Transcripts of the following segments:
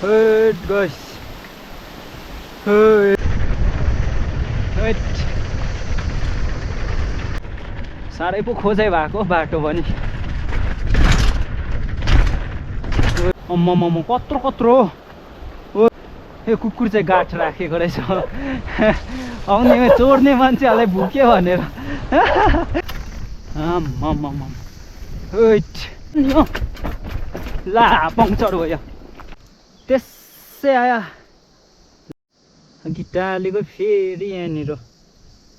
गइस हेट साह्रै पो खोजाइ भएको बाटो पनि अम्म कत्रो कत्रो हो यो कुकुर चाहिँ गाठ राखेको रहेछ आउने चोर्ने मान्छेहरूलाई भुक्यो भनेर आम्म ला पङ्क्चर भयो त्यसै आयो गिटालेको फेरि यहाँनिर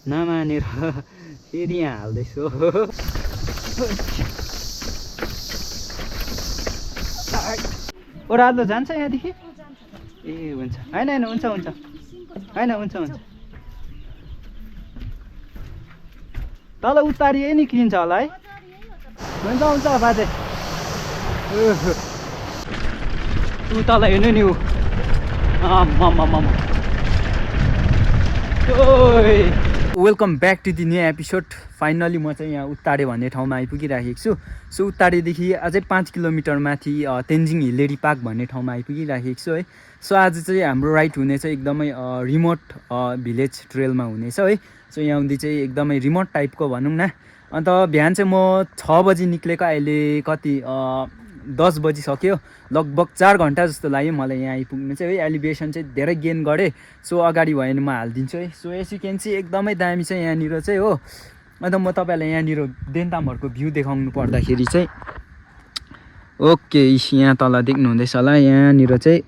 नमानेर फेरि यहाँ हाल्दैछु ओह्रालो जान्छ यहाँदेखि ए हुन्छ होइन हुन्छ होइन हुन्छ तल उतारिए निक्लिन्छ होला है हुन्छ बाजे ऊ तल हेर्नु नि ऊ welcome back to the new episode finally म चाहिँ यहाँ उत्ताडे भन्ने ठाउँमा आइपुगिराखेको छु सो उत्ताडेदेखि अझै 5 किलोमिटर माथि तेन्जिङ हिलेरी पार्क भन्ने ठाउँमा आइपुगिराखेको छु है सो आज चाहिँ हाम्रो राइड हुनेछ एकदमै रिमोट भिलेज ट्रेलमा हुनेछ है सो यहाँ चाहिँ एकदमै रिमोट टाइपको भनौँ न अन्त बिहान चाहिँ म 6 बजी निक्लेको अहिले कति 10 बजी सक्यो लगभग 4 घन्टा जस्तो लाग्यो मलाई यहाँ आइपुग्नु चाहिँ है एलिभेसन चाहिँ धेरै गेन गरेँ सो अगाडि भयो भने म हालिदिन्छु है so as you can see एकदमै दामी छ यहाँनिर चाहिँ हो अन्त म तपाईँहरूलाई यहाँनिर देन्तामहरूको भ्यू देखाउनु पर्दाखेरि चाहिँ ओके यहाँ तल देख्नुहुँदैछ होला यहाँनिर चाहिँ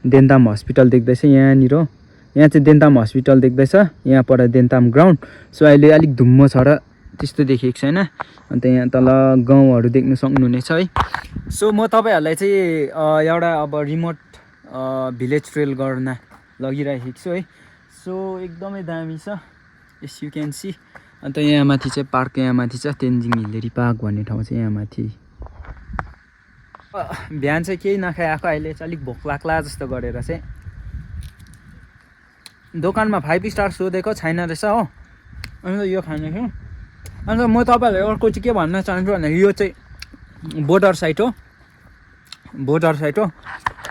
देन्ताम हस्पिटल देख्दैछ यहाँ चाहिँ देन्ताम हस्पिटल देख्दैछ यहाँ पर देन्ताम ग्राउन्ड सो अहिले अलिक धुम्म छ र त्यस्तो देखेको छैन अन्त यहाँ तल गाउँहरू देख्नु सक्नुहुनेछ है सो म तपाईँहरूलाई चाहिँ एउटा अब रिमोट भिलेज ट्रेल गर्न लगिरहेको छु है सो एकदमै दामी छ एस यु क्यान सी अन्त यहाँ माथि चाहिँ पार्क यहाँ माथि छ तेन्जिङ हिलेरी पार्क भन्ने ठाउँ चाहिँ यहाँ माथि बिहान चाहिँ केही नखाएको अहिले चाहिँ अलिक भोक लाग्ला जस्तो गरेर चाहिँ दोकानमा 5 स्टार सोधेको छैन रहेछ हो अन्त यो खाने थियो अन्त म तपाईँहरूलाई अर्को चाहिँ के भन्न चाहन्छु भने यो चाहिँ बोर्डर साइड हो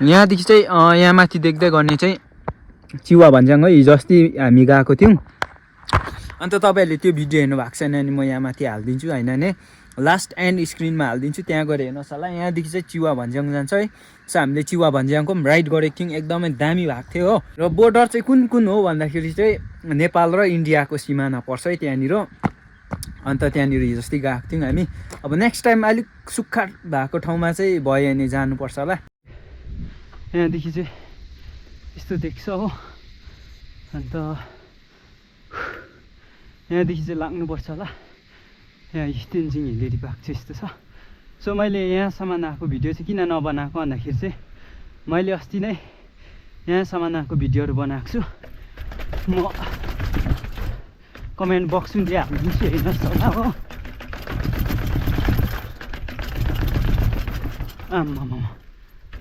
यहाँदेखि चाहिँ यहाँ माथि देख्दै गर्ने चाहिँ चिवा भन्ज्याङ हो हिजो अस्ति हामी गएको थियौँ अन्त तपाईँहरूले त्यो भिडियो हेर्नु भएको छैन भने म यहाँ माथि हालिदिन्छु होइन भने लास्ट एन्ड स्क्रिनमा हालिदिन्छु त्यहाँ गएर हेर्नुहोस् होला यहाँदेखि चाहिँ चिवा भन्ज्याङ जान्छ है सो हामीले चिवा भन्ज्याङको पनि राइड गरेको थियौँ एकदमै दामी भएको थियो हो र बोर्डर चाहिँ कुन हो भन्दाखेरि चाहिँ नेपाल र इन्डियाको सिमाना पर्छ है त्यहाँनिर अन्त त्यहाँनिर हिजो अस्ति गएको थियौँ हामी अब नेक्स्ट टाइम अलिक सुक्खा भएको ठाउँमा चाहिँ भयो भने जानुपर्छ होला यहाँदेखि चाहिँ यस्तो देख्छ हो अन्त यहाँदेखि चाहिँ लाग्नुपर्छ होला यहाँ तेन्जिङ हिलेरी पार्क चाहिँ यस्तो छ सो मैले यहाँसम्म आएको भिडियो चाहिँ किन नबनाएको भन्दाखेरि चाहिँ मैले अस्ति नै यहाँसम्म आएको भिडियोहरू बनाएको छु म कमेन्ट बक्स पनि त्यहाँ हालिदिन्छु हेर्नुहोस् होला हो आम्मा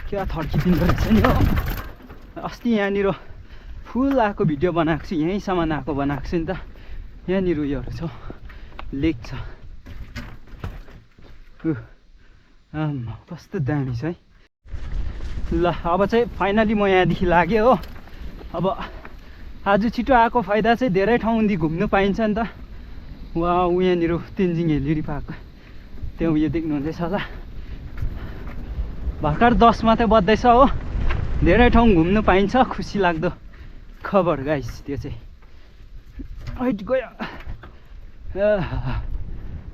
क्या थर्किदिँदो रहेछ नि हो अस्ति यहाँनिर फुल आएको भिडियो बनाएको छु यहीँसम्म आएको बनाएको छु नि त यहाँनिर उयोहरू छ लेक छ आम्मा कस्तो दामी छ है ल अब चाहिँ फाइनली म यहाँदेखि लागेँ हो अब आज छिटो आएको फाइदा चाहिँ धेरै ठाउँदेखि घुम्नु पाइन्छ नि त वा यहाँनिर तेन्जिङ हिलेरी पार्क त्यहाँ उयो देख्नुहुँदैछ होला भर्खर 10 मात्रै बज्दैछ हो धेरै ठाउँ घुम्नु पाइन्छ खुसी लाग्दो खबर गाइस त्यो चाहिँ हैट गयो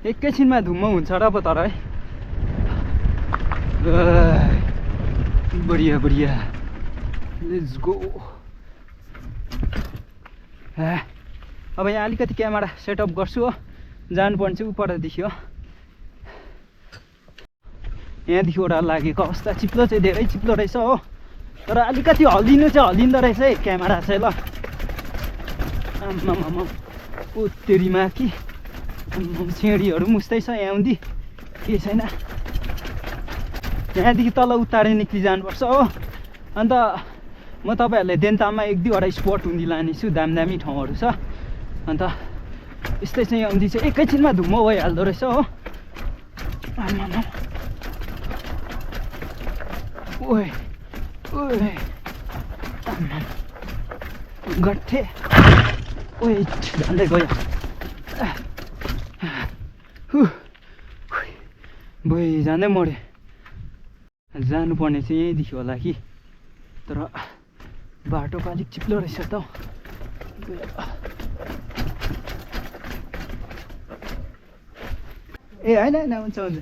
एकैछिनमा धुम्म हुन्छ र पो तर है बढिया लेट्स गो अब यहाँ अलिकति क्यामेरा सेटअप गर्छु हो जानुपर्ने चाहिँ उपरदेखि हो यहाँदेखि ओह्रालो लागेको अवस्था चिप्लो चाहिँ धेरै चिप्लो रहेछ हो तर अलिकति हल्लिनु चाहिँ हल्लिँदो रहेछ है क्यामेरा चाहिँ ल आम्मामा उत्तेरीमा कि छेडीहरू मुस्दै छ यहाँदेखि केही छैन यहाँदेखि तल उत्ताडे निक्लि जानुपर्छ हो अन्त म तपाईँहरूलाई देन्ताममा 1-2वटा स्पट हुँदी लानेछु दामी ठाउँहरू छ अन्त यस्तै चाहिँ यहाँदेखि चाहिँ एकैछिनमा धुम्म भइहाल्दो रहेछ हो आम्मामा ओए गट्ठे वेट जाँदै गयो भुइ जाँदै मऱ्यो जानुपर्ने चाहिँ यहीँदेखि होला कि तर बाटोको अलिक चिप्लो रहेछ त ए होइन होइन हुन्छ हुन्छ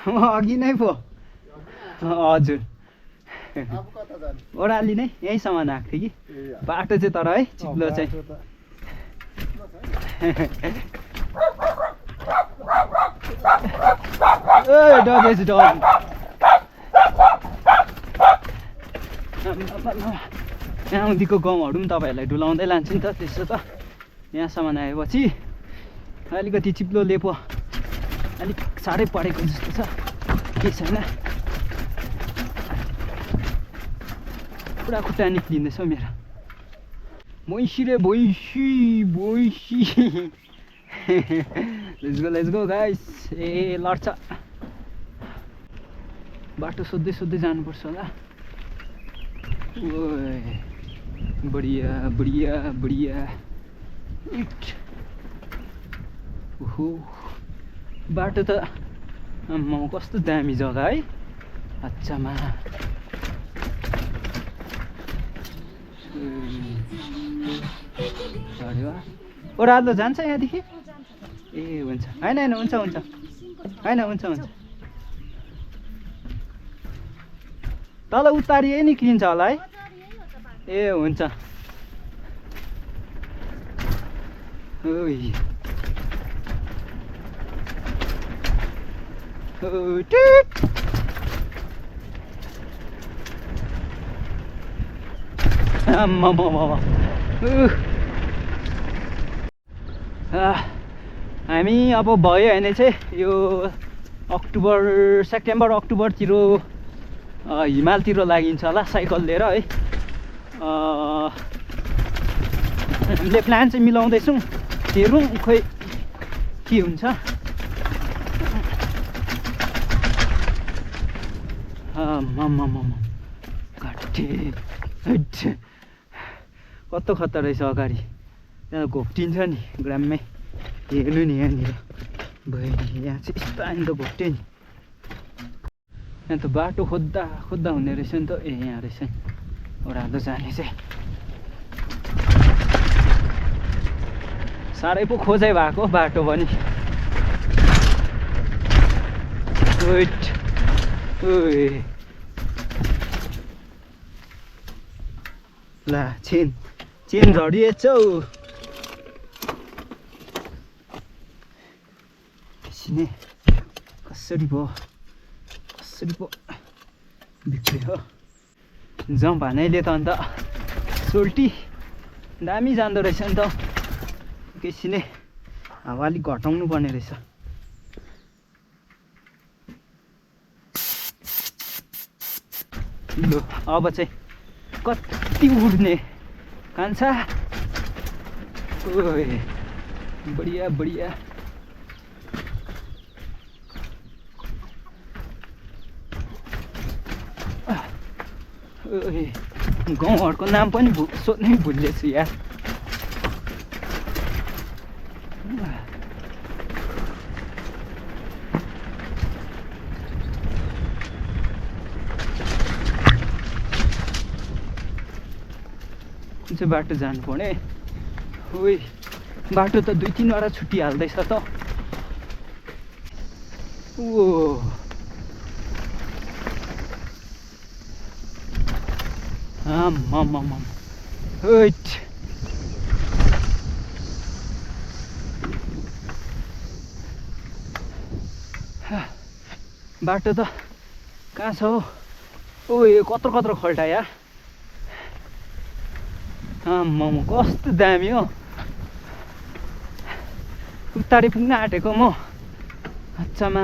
अघि नै पो हजुर ओह्राली नै यहीँसम्म आएको थियो कि बाटो चाहिँ तर है चिप्लो चाहिँ डजेछ डज आउँदीको गाउँहरू पनि तपाईँहरूलाई डुलाउँदै लान्छु नि त त्यसो त यहाँसम्म आएपछि अलिकति चिप्लोले पो अलिक साह्रै परेको जस्तो छ केही छैन पुरा खुट्टा निक्लिँदैछ हौ मेरो भैँसी रे भैँसी भैँसी लेट्स गो गाइस ए लड्छ बाटो सोध्दै सोध्दै जानुपर्छ होला बढिया बढिया बढिया इट ओहो बाटो त कस्तो दामी जग्गा है अच्छामा ओह्रालो जान्छ यहाँदेखि ए हुन्छ होइन होइन हुन्छ हुन्छ होइन हुन्छ हुन्छ तल उत्तारी यही निक्लिन्छ होला है ए हुन्छ हामी अब भयो भने चाहिँ यो सेप्टेम्बर अक्टोबरतिर हिमालतिर लागिन्छ होला साइकल लिएर है हामीले प्लान चाहिँ मिलाउँदैछौँ हेरौँ खोइ के हुन्छ कस्तो खतरा रहेछ अगाडि त्यहाँ घोप्टिन्छ नि ग्राममै हेर्नु नि यहाँनिर भयो यहाँ चाहिँ यस्तो आयो नि त घोप्ट्यो नि यहाँ त बाटो खोज्दा खोज्दा हुने रहेछ नि त ए यहाँ रहेछ ओह्रालो जाने चाहिँ साह्रै पो खोजाइ भएको बाटो पनि ला चेन झरिएछ हौ एकछिन कसरी पो बिग्रियो जम्प हानेले त अन्त सोल्टी दामी जाँदो रहेछ नि त एकछिन हावा अलिक घटाउनु पर्ने रहेछ ल अब चाहिँ कति उड्ने कान्छा ओए बढिया बढिया गाउँहरूको नाम पनि सोध्नै भुलिएछु यार कुन चाहिँ बाटो जानुपर्ने ओइ बाटो त 2-3 वटा छुट्टिहाल्दैछ त ओ बाटो त कहाँ छ हो ओ यो कत्रो खल्टा यार कस्तो दामी हो उत्तारी पुग्न आँटेको म अच्छामा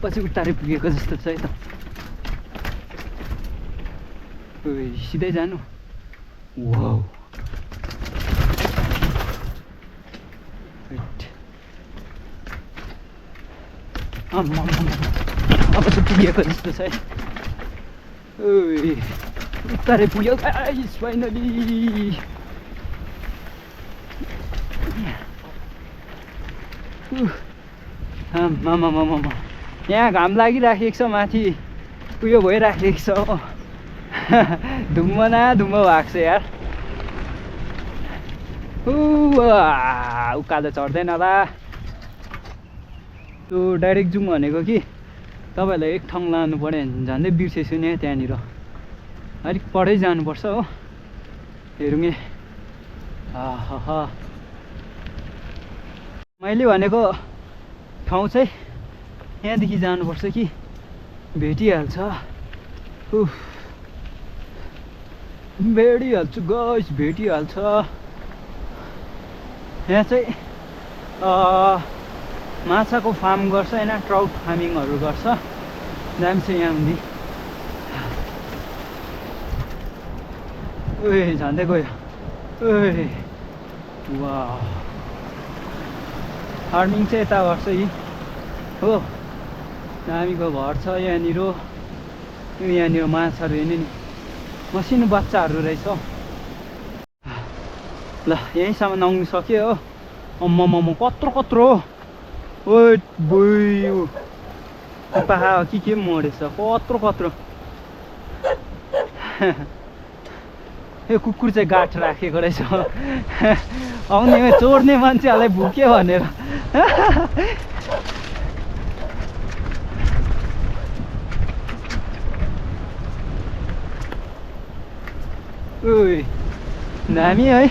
पछि उत्तारे पुगेको जस्तो छ है त। सिधै जानु। वाउ अब चाहिँ पुगेको जस्तो छ है। उत्तारे पुग्यो गाइस फाइनली। आमामामामा यहाँ घाम लागिराखेको छ, माथि उयो भइराखेको छ हो। धुम्म न धुम्म भएको छ यार। उकालो चढ्दैन होला। त्यो डाइरेक्ट जाउँ भनेको कि तपाईँहरूलाई एक ठाउँ लानु पऱ्यो भने झन्डै बिर्सेछु नि त्यहाँनिर। अलिक पढै जानुपर्छ हो। हेरौँ मैले भनेको ठाउँ चाहिँ यहाँदेखि जानुपर्छ कि भेटिहाल्छ। भेटिहाल्छु गाइस, भेटिहाल्छ। यहाँ चाहिँ माछाको फार्म गर्छ होइन, ट्राउट फार्मिङहरू गर्छ। दामी छ यहाँ हुँदी। झन्डै गयो। वाह फार्मिङ चाहिँ यता गर्छ यी हो। दामीको घर छ यहाँनिर। यहाँनिर माछाहरू हेर्नु नि, मसिनो बच्चाहरू रहेछ। ल यहीँसम्म आउनु सक्यो हो। अम्म कत्रो कत्रो हो। बोयो पाहा के मरेछ, कत्रो कत्रो। यो कुकुर चाहिँ गाठ राखेको रहेछ। आउने चोर्ने मान्छेहरूलाई भुक्यो भनेर। दामी है।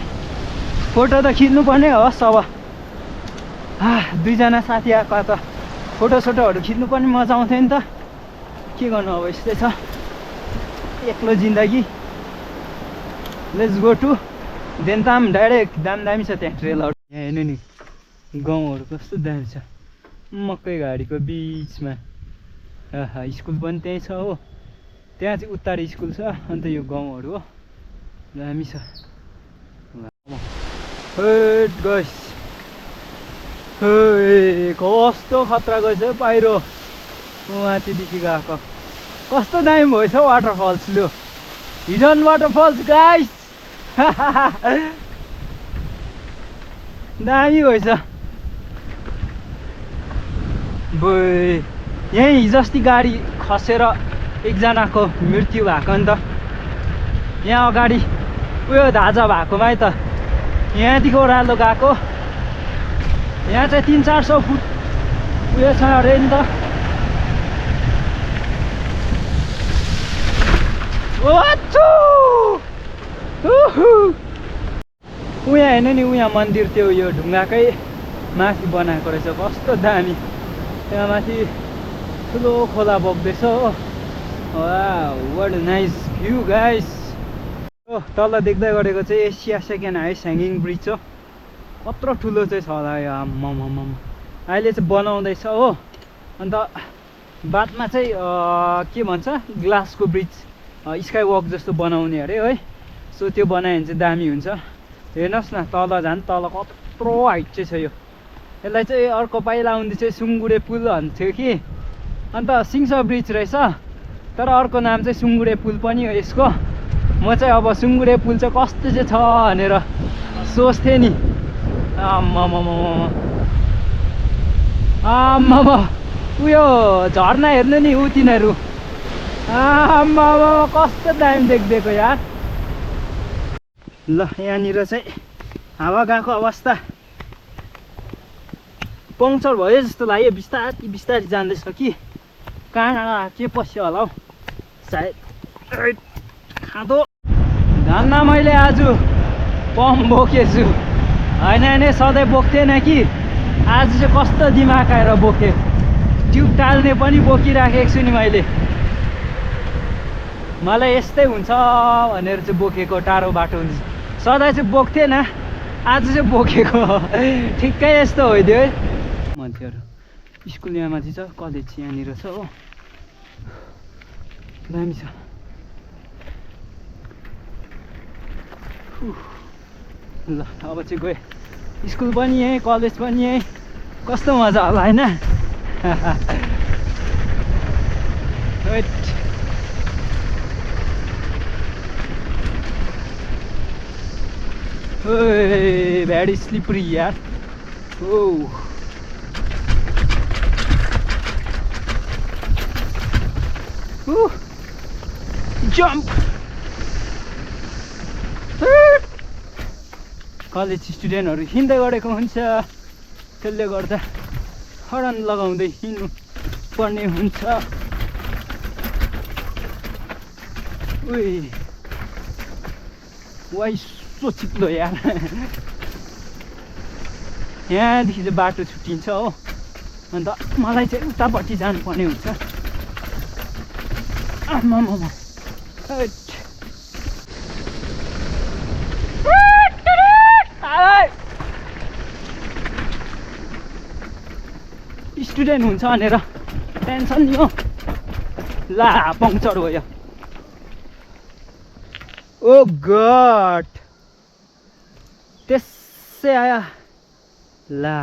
फोटो त खिच्नु पर्ने होस् अब। दुईजना साथी आएको त फोटोसोटोहरू खिच्नु पनि मजा आउँथ्यो नि त। के गर्नु अब, यस्तै छ एक्लो जिन्दगी। Let's go to Dentam direct. दामी छ त्यहाँ ट्रेलहरू। यहाँ हेर्नु नि गाउँहरू कस्तो दामी छ। मकै घारीको बिचमा। स्कुल पनि त्यहीँ छ हो। त्यहाँ चाहिँ उत्तारी स्कुल छ, अन्त यो गाउँहरू हो। दामी छ। गइस कस्तो खतरा गएछ पाइरो। माथिदेखि गएको कस्तो दामी भएछ वाटरफल्स। लु हिडन वाटरफल्स गाइस। दामी भएछ। यहीँ हिजोअस्ति गाडी खसेर एकजनाको मृत्यु भएको नि त। यहाँ अगाडि उयो धाजा भएकोमा है त। यहाँदेखि ओह्रालो गएको। यहाँ चाहिँ 300-400 फुट उयो छ अरे नि त। उहाँ हेर्नु नि, उहाँ मन्दिर त्यो यो ढुङ्गाकै माथि बनाएको रहेछ। कस्तो दामी। त्यहाँ माथि ठुलो खोला बग्दैछ हो। What nice view guys. तल देख्दै गरेको चाहिँ Asia second highest hanging bridge हो। कत्रो ठुलो चाहिँ छ होला यो। अहिले चाहिँ बनाउँदैछ हो। अन्त बादमा चाहिँ के भन्छ ग्लासको ब्रिज, स्काई वक जस्तो बनाउने अरे है। सो त्यो बनायो भने चाहिँ दामी हुन्छ। हेर्नुहोस् न तल झन् तल कत्रो हाइट चाहिँ छ यो। यसलाई चाहिँ अर्को पाइला आउँदै चाहिँ सुङ्गुरे पुल भन्थ्यो कि। अन्त सिङ्सा ब्रिज रहेछ, तर अर्को नाम चाहिँ सुङ्गुरे पुल पनि हो यसको। म चाहिँ अब सुङ्गुरे पुल चाहिँ कस्तो चाहिँ छ भनेर सोच्थेँ नि। आम्मामा उयो झर्ना हेर्नु नि, ऊ तिनीहरू। आम्मामा कस्तो दामी देखिदिएको यार। ल यहाँनिर चाहिँ हावा गएको अवस्था पङ्चर भयो जस्तो लाग्यो। बिस्तारै बिस्तारै जाँदैछ कि कहाँ के पस्यो होला हौ सायद। खाँदो धन्न मैले आज पम्प बोकेछु। होइन सधैँ बोक्थेन कि, आज चाहिँ कस्तो दिमाग आएर बोकेँ। ट्युब टाल्ने पनि बोकिराखेको छु नि मैले। मलाई यस्तै हुन्छ भनेर चाहिँ बोकेको। टाढो बाटो हुन्छ सधैँ चाहिँ बोक्थेन, आज चाहिँ बोकेको। ठिक्कै यस्तो होइदियो है। मान्छेहरू स्कुल यहाँ माथि छ, कलेज यहाँनिर छ हो, दामी छ। ल अब चाहिँ गएँ, स्कुल पनि यहीँ, कलेज पनि यहीँ, कस्तो मजा होला होइन। भेरी स्लिपरी यार। ओ जम्प। कलेज स्टुडेन्टहरू हिँड्दै गरेको हुन्छ, त्यसले गर्दा हर्न लगाउँदै हिँड्नु पर्ने हुन्छ। वाइ सो चिप्लो यार। यहाँदेखि चाहिँ बाटो छुट्टिन्छ हो, अन्त मलाई चाहिँ उतापट्टि जानुपर्ने हुन्छ। आमामा स्टुडेन्ट हुन्छ भनेर टेन्सन नि हो। ला पङ्क्चर भयो। ओ गड, त्यसै आयो। ला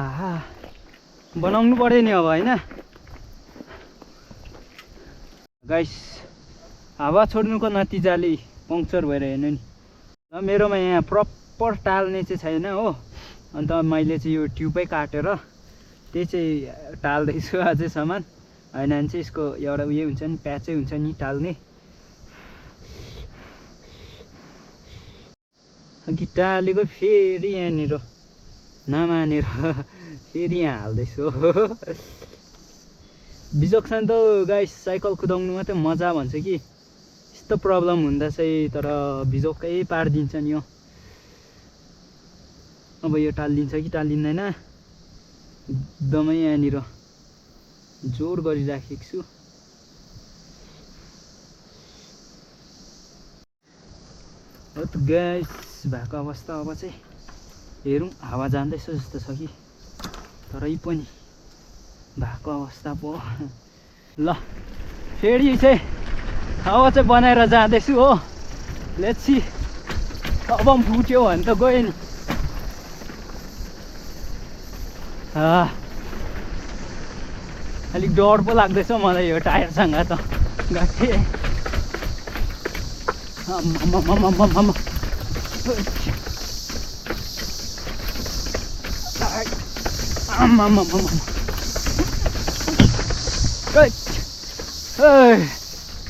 बनाउनु पर्यो नि अब होइन। गाइस हावा छोड्नुको नतिजाले पङ्क्चर भएर हेर्नु नि। र मेरोमा यहाँ प्रपर टाल्ने चाहिँ छैन हो, अन्त मैले चाहिँ यो ट्युबै काटेर त्यही चाहिँ टाल्दैछु अझै सामान। होइन भने चाहिँ यसको एउटा उयो हुन्छ नि, प्याचै हुन्छ नि टाल्ने। अघि टालेको फेरि यहाँनिर नमानेर फेरि यहाँ हाल्दैछु। बिजोक्सन त गाइस साइकल कुदाउनु मात्रै मजा भन्छ कि, यस्तो प्रब्लम हुँदा चाहिँ तर बिजोकै पारिदिन्छ नि हो। अब यो टालिदिन्छ कि टालिँदैन, एकदमै यहाँनिर जोर गरिराखेको छु। हो त गाइस भएको अवस्था अब चाहिँ हेरौँ। हावा जाँदैछ जस्तो छ कि, तरै पनि भएको अवस्था पो। ल फेरि चाहिँ हावा चाहिँ बनाएर जाँदैछु हो। लेट्स सी, अब फुट्यो भने त गयो नि। अलिक डर पो लाग्दैछ मलाई यो टायरसँग त गएँ।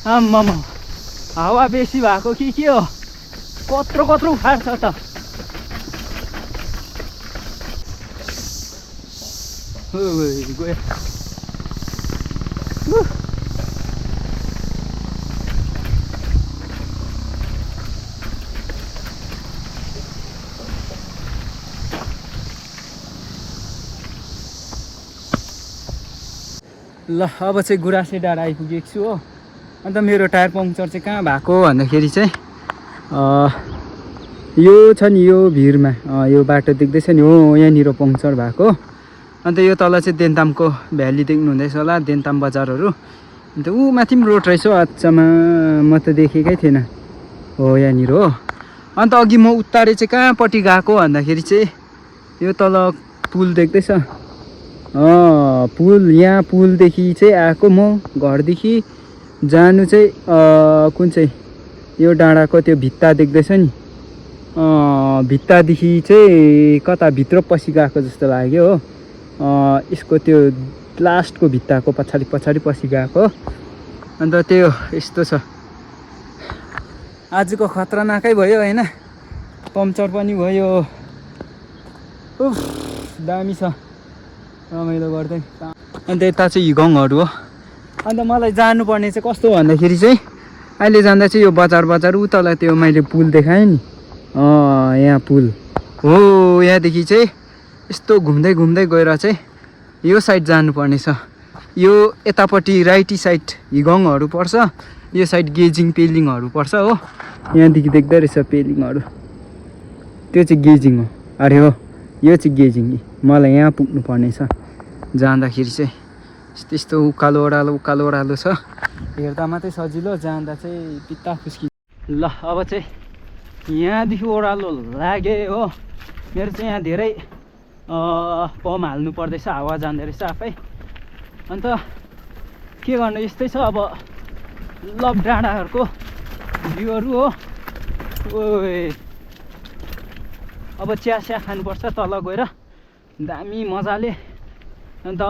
आम्मामा हावा बेसी भएको कि के हो, कत्रो कत्रो फाट्छ त। गयो। ल अब चाहिँ गुराँसे डाँडा आइपुगेको छु हो। अन्त मेरो टायर पङ्क्चर चाहिँ कहाँ भएको भन्दाखेरि चाहिँ यो छ नि, यो भिरमा यो बाटो देख्दैछ नि हो, यहाँनिर पङ्क्चर भएको। अन्त यो तल चाहिँ देन्तामको भ्याली देख्नु हुँदैछ होला, देन्ताम बजारहरू। अन्त ऊ माथि पनि रोड रहेछ हो। आच्छामा म त देखेकै थिएन। हो यहाँनिर हो। अन्त अघि म उत्तारे चाहिँ कहाँपट्टि गएको भन्दाखेरि चाहिँ यो तल पुल देख्दैछ, पुल, यहाँ पुलदेखि चाहिँ आएको म घरदेखि जानु चाहिँ कुन चाहिँ यो डाँडाको त्यो भित्ता देख्दैछ नि, भित्तादेखि चाहिँ कता भित्र पसी गएको जस्तो लाग्यो हो। यसको त्यो लास्टको भित्ताको पछाडि पछाडि पसी गएको। अन्त त्यो यस्तो छ। आजको खतरनाकै भयो होइन, पङ्क्चर पनि भयो। उफ दामी छ रमाइलो गर्दै। अन्त यता चाहिँ हिगङहरू हो। अन्त मलाई जानुपर्ने चाहिँ कस्तो भन्दाखेरि चाहिँ अहिले जाँदा चाहिँ यो बजार उतल त्यो मैले पुल देखाएँ नि, यहाँ पुल हो। यहाँदेखि चाहिँ यस्तो घुम्दै घुम्दै गएर चाहिँ यो साइड जानुपर्ने छ। यो यतापट्टि राइटी साइड हिगङहरू पर्छ, यो साइड गेजिङ पेलिङहरू पर्छ हो। यहाँदेखि देख्दै रहेछ पेलिङहरू, त्यो चाहिँ गेजिङ हो। अरे हो यो चाहिँ गेजिङ। मलाई यहाँ पुग्नु पर्ने छ जाँदाखेरि चाहिँ। त्यस्तो उकालो ओह्रालो छ। हेर्दा मात्रै सजिलो, जाँदा चाहिँ पित्ता खुस्की। ल अब चाहिँ यहाँदेखि ओह्रालो लागे हो। मेरो चाहिँ यहाँ धेरै पम्प हाल्नु पर्दैछ, हावा जाँदो रहेछ आफै। अन्त के गर्नु, यस्तै छ अब लभ डाँडाहरूको भ्यूहरू हो। ओए अब चिया खानुपर्छ तल गएर दामी मजाले। अन्त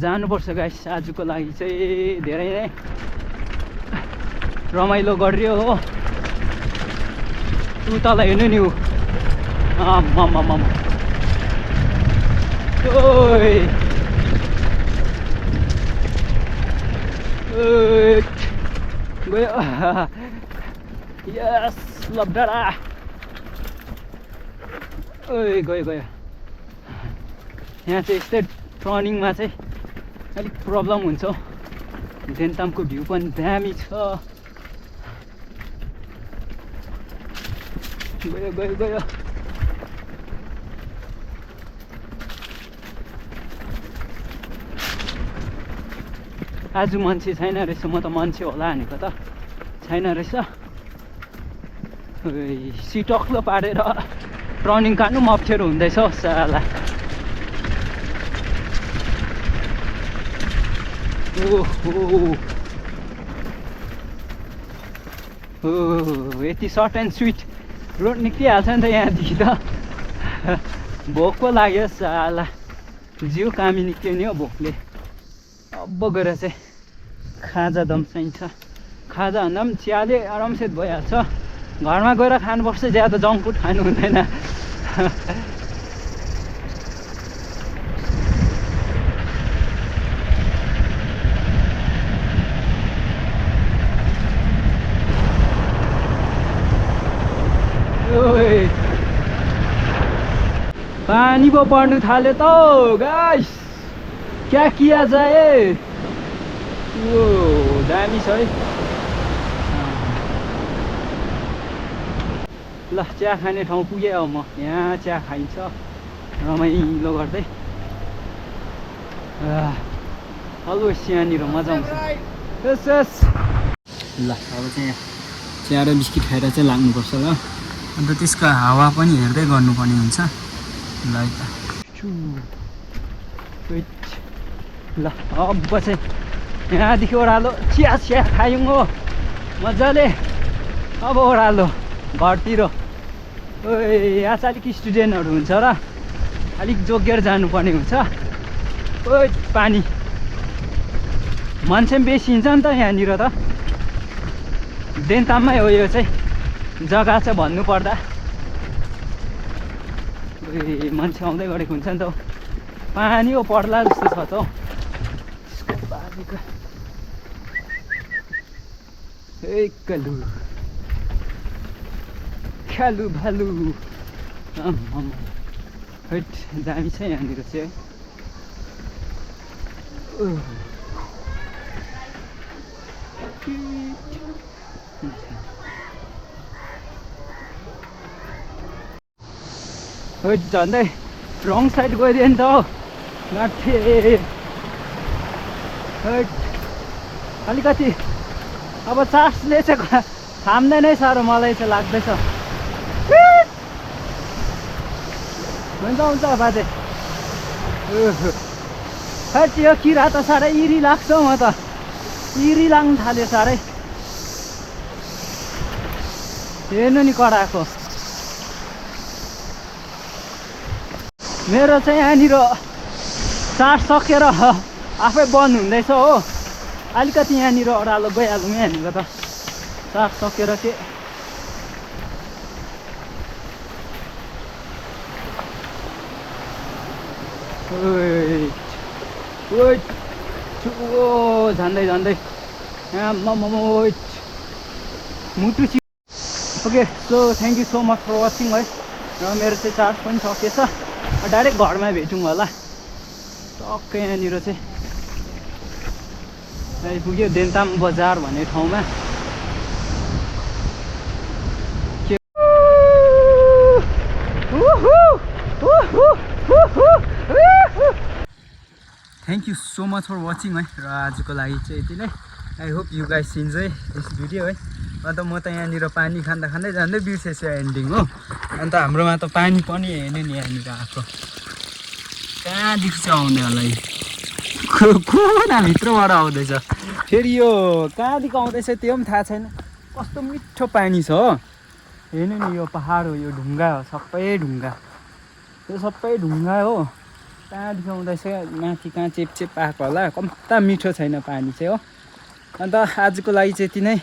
जानुपर्छ गाइस, आजको लागि चाहिँ धेरै नै रमाइलो गरियो हो। ऊ तल हेर्नु नि, ऊ ओए गयो। यस लभ डाँडा ओए गयो। यहाँ चाहिँ यस्तै टर्निङमा चाहिँ अलिक प्रब्लम हुन्छ। देन्तामको भ्यू पनि दामी छ। गयो। आज मान्छे छैन रहेछ, म त मान्छे होला भनेको त छैन रहेछ। सिटक्लो पारेर टर्निङ काट्नु पनि अप्ठ्यारो हुँदैछ हौ साला। यति सर्ट एन्ड स्विट रोड निक्लिहाल्छ नि त यहाँदेखि त। भोक पो लाग्यो साला, जिउ कामी निक्ल्यो नि हौ भोकले। अब गएर चाहिँ खाजा दम चाहिन्छ। खाजा भन्दा पनि चियाले आरामसेट भइहाल्छ। घरमा गएर खानुपर्छ, ज्यादा जङ्क फुड खानु हुँदैन। पानी पो पर्नु थाल्यो त गाइस, क्या किया जाए। ओ दामी छ है। ल चिया खाने ठाउँ पुगेँ अब म। यहाँ चिया खाइन्छ रमाइलो गर्दै। अलवेज यहाँनिर मजा आउँछ। यस ल अब चाहिँ यहाँ चिया र बिस्किट खाएर चाहिँ लाग्नुपर्छ ल। अन्त त्यसको हावा पनि हेर्दै गर्नुपर्ने हुन्छ। ल ल अब चाहिँ यहाँदेखि ओह्रालो चिया खायौँ हो मजाले। अब ओह्रालो घरतिर। ओए यहाँ चाहिँ अलिक स्टुडेन्टहरू हुन्छ र अलिक जोगिएर जानुपर्ने हुन्छ। ओए पानी मान्छे पनि बेसी हिँड्छ नि त यहाँनिर त। देन्ताममै हो यो चाहिँ जग्गा चाहिँ भन्नुपर्दा। मान्छे आउँदै गरेको हुन्छ नि त। पानी हो पर्ला जस्तो छ त हौ। कलु खालु भालु हैट दामी छ यहाँनिर चाहिँ है। झन्डै रङ साइड गइदियो नि त हौ गाँठे। अलिकति अब चार्जले चाहिँ थाम्दैन साह्रो मलाई चाहिँ लाग्दैछ। हुन्छ बाजे। हैट यो किरा त साह्रै इरी लाग्छ हौ। म त इरी लाग्नु थाल्यो साह्रै। हेर्नु नि कराएको। मेरो चाहिँ यहाँनिर चार्ज सकेर आफै बन्द हुँदैछ हो। अलिकति यहाँनिर ओह्रालो गइहालौँ यहाँनिर त चार्ज सकेर के। ओ झन्डै यहाँ मुटु छि। Okay so thank you so much for watching है। र मेरो चाहिँ चार्ज पनि सकेछ। डाइरेक्ट घरमा भेटौँ होला टक्कै। यहाँनिर चाहिँ आइपुग्यो देन्ताम बजार भन्ने ठाउँमा। Thank thank you so much for watching है। र आजको लागि चाहिँ यति नै। I hope you guys enjoy this video है। अन्त म त यहाँनिर पानी खाँदा खाँदै जाँदै बिर्सेछु एन्डिङ हो। अन्त हाम्रोमा त पानी पनि हेर्ने नि यहाँनिर आएको कहाँदेखि चाहिँ आउने होला है कुनाभित्रबाट आउँदैछ फेरि यो कहाँदेखि आउँदैछ त्यो पनि थाहा छैन। कस्तो मिठो पानी छ हो। हेर्नु नि यो पहाड हो यो ढुङ्गा हो सबै ढुङ्गा यो सबै ढुङ्गा हो। कहाँदेखि आउँदैछ माथि कहाँ चेपचेप आएको होला कम्ता मिठो छैन पानी चाहिँ हो। अन्त आजको लागि चाहिँ यति नै।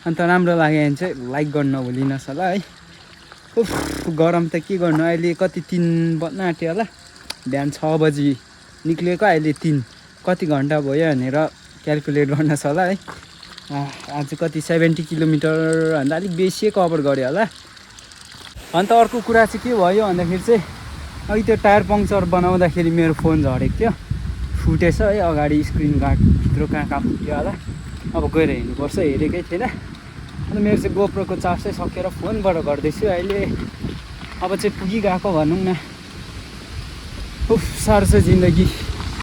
अन्त राम्रो लाग्यो भने चाहिँ लाइक गर्न नभुलिनुहोस् होला है। उफ गरम त के गर्नु अहिले कति 3 बज्न आँट्यो होला। बिहान 6 बजी निक्लिएको अहिले 3 कति घन्टा भयो भनेर क्यालकुलेट गर्नुहोस् होला है। आज कति 70 किलोमिटर भन्दा अलिक बेसी कभर गऱ्यो होला। अन्त अर्को कुरा चाहिँ के भयो भन्दाखेरि चाहिँ अघि त्यो टायर पङ्क्चर बनाउँदाखेरि मेरो फोन झरेको थियो फुटेछ है। अगाडि स्क्रिन गार्ड भित्र कहाँ फुट्यो होला। अब गएर हेर्नुपर्छ हेरेकै थिएन। अन्त मेरो चाहिँ गोप्रोको चार्ज चाहिँ सकेर फोनबाट गर्दैछु अहिले। अब चाहिँ पुगिगएको भनौँ न। उफ साह्रो छ जिन्दगी।